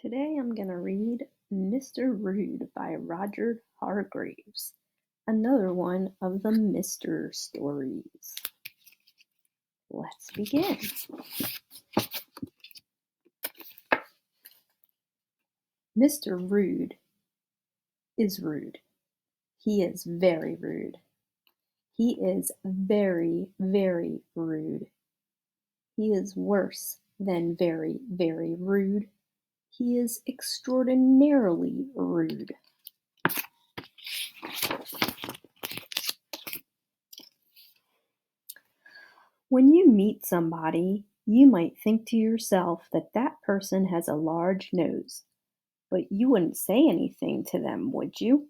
Today I'm going to read Mr. Rude by Roger Hargreaves, another one of the Mr. stories. Let's begin. Mr. Rude is rude. He is very rude. He is very, very rude. He is worse than very, very rude. He is extraordinarily rude. When you meet somebody, you might think to yourself that that person has a large nose, but you wouldn't say anything to them, would you?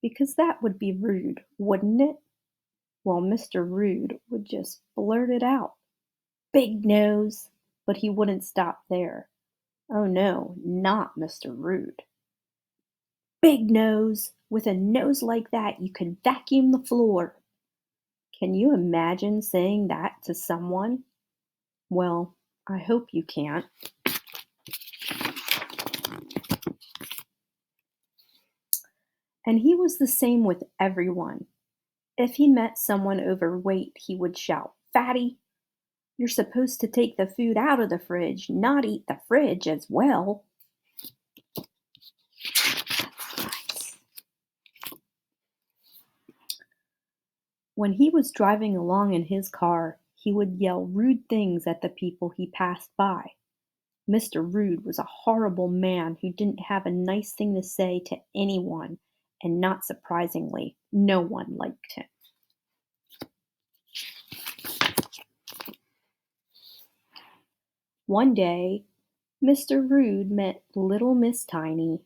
Because that would be rude, wouldn't it? Well, Mr. Rude would just blurt it out. Big nose! But he wouldn't stop there. Oh no, not Mr. Rude. Big nose! With a nose like that, you could vacuum the floor. Can you imagine saying that to someone? Well, I hope you can't. And he was the same with everyone. If he met someone overweight, he would shout, "Fatty, you're supposed to take the food out of the fridge, not eat the fridge as well." When he was driving along in his car, he would yell rude things at the people he passed by. Mr. Rude was a horrible man who didn't have a nice thing to say to anyone, and not surprisingly, no one liked him. One day, Mr. Rude met little Miss Tiny,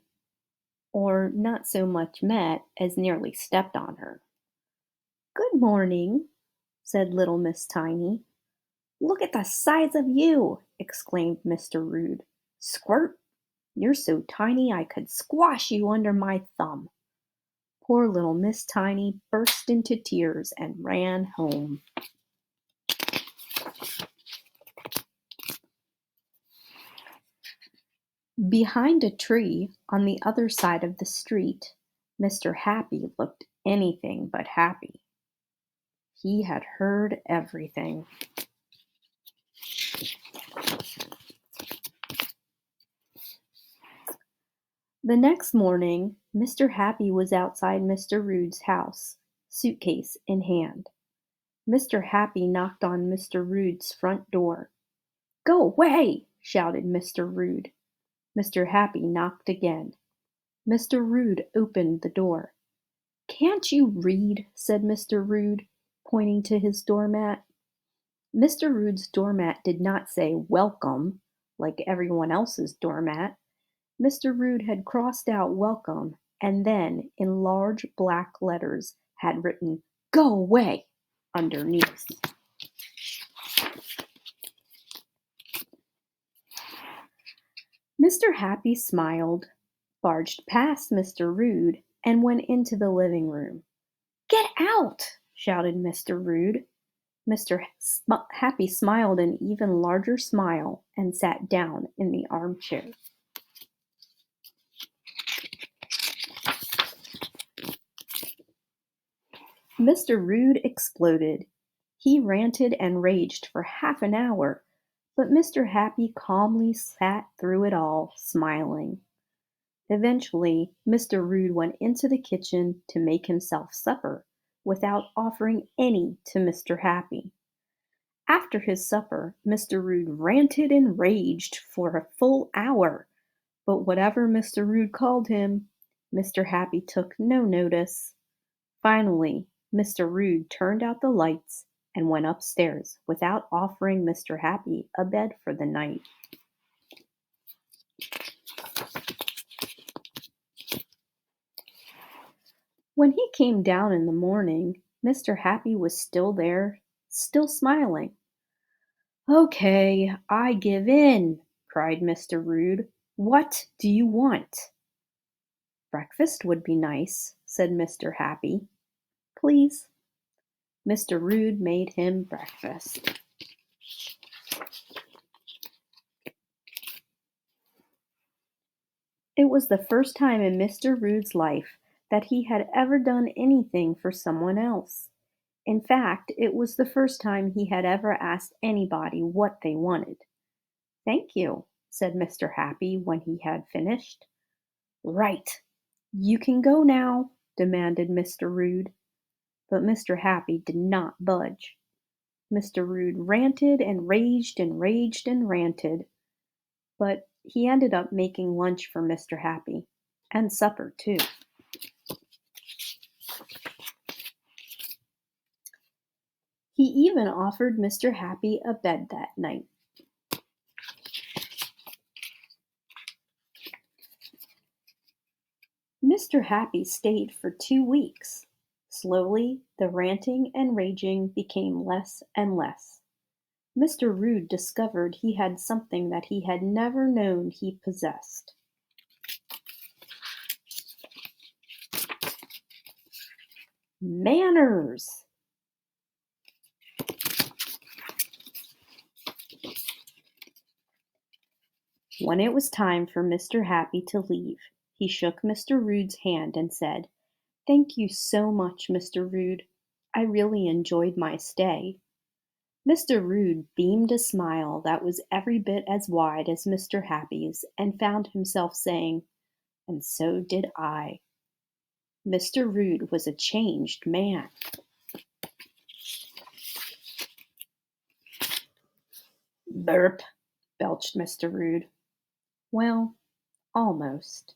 or not so much met as nearly stepped on her. "Good morning," said little Miss Tiny. "Look at the size of you!" exclaimed Mr. Rude. "Squirt! You're so tiny I could squash you under my thumb." Poor little Miss Tiny burst into tears and ran home. Behind a tree on the other side of the street, Mr. Happy looked anything but happy. He had heard everything. The next morning, Mr. Happy was outside Mr. Rude's house, suitcase in hand. Mr. Happy knocked on Mr. Rude's front door. "Go away!" shouted Mr. Rude. Mr. Happy knocked again. Mr. Rude opened the door. "Can't you read?" said Mr. Rude, pointing to his doormat. Mr. Rude's doormat did not say "Welcome" like everyone else's doormat. Mr. Rude had crossed out "Welcome" and then, in large black letters, had written "Go away" underneath. Mr. Happy smiled, barged past Mr. Rude, and went into the living room. "Get out!" shouted Mr. Rude. Mr. Happy smiled an even larger smile and sat down in the armchair. Mr. Rude exploded. He ranted and raged for half an hour, but Mr. Happy calmly sat through it all, smiling. Eventually, Mr. Rude went into the kitchen to make himself supper, without offering any to Mr. Happy. After his supper, Mr. Rude ranted and raged for a full hour, but whatever Mr. Rude called him, Mr. Happy took no notice. Finally, Mr. Rude turned out the lights and went upstairs without offering Mr. Happy a bed for the night. When he came down in the morning, Mr. Happy was still there, still smiling. "Okay, I give in," cried Mr. Rude. "What do you want?" "Breakfast would be nice," said Mr. Happy. "Please." Mr. Rude made him breakfast. It was the first time in Mr. Rude's life that he had ever done anything for someone else. In fact, it was the first time he had ever asked anybody what they wanted. "Thank you," said Mr. Happy when he had finished. "Right! You can go now," demanded Mr. Rude. But Mr. Happy did not budge. Mr. Rude ranted and raged and raged and ranted, but he ended up making lunch for Mr. Happy, and supper too. He even offered Mr. Happy a bed that night. Mr. Happy stayed for 2 weeks. Slowly, the ranting and raging became less and less. Mr. Rude discovered he had something that he had never known he possessed. Manners! When it was time for Mr. Happy to leave, he shook Mr. Rude's hand and said, "Thank you so much, Mr. Rude. I really enjoyed my stay." Mr. Rude beamed a smile that was every bit as wide as Mr. Happy's and found himself saying, "And so did I." Mr. Rude was a changed man. "Burp," belched Mr. Rude. "Well, almost."